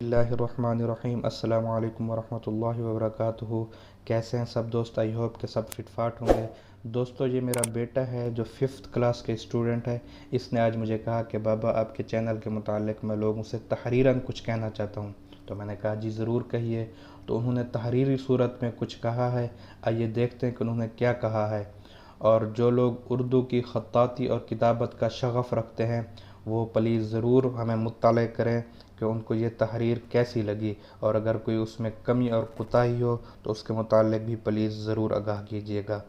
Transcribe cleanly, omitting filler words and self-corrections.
बिस्मिल्लाहिर्रहमानिर्रहीम अस्सलामु अलैकुम वरहमतुल्लाहि वबरकातुहू। कैसे हैं सब दोस्त? आई होप के सब फिटफाट होंगे। दोस्तों, ये मेरा बेटा है जो 5th क्लास के स्टूडेंट है। इसने आज मुझे कहा कि बाबा, आपके चैनल के मुतालिक मैं लोगों से तहरीरन कुछ कहना चाहता हूँ। तो मैंने कहा जी ज़रूर कहिए। तो उन्होंने तहरीरी सूरत में कुछ कहा है। आइए देखते हैं कि उन्होंने क्या कहा है। और जो लोग उर्दू की ख़त्ताती और किताबत का शग़फ़ रखते हैं वो प्लीज़ ज़रूर हमें मुत्तला करें कि उनको ये तहरीर कैसी लगी, और अगर कोई उसमें कमी और कोताही हो तो उसके मुतालिक भी प्लीज़ ज़रूर आगाह कीजिएगा।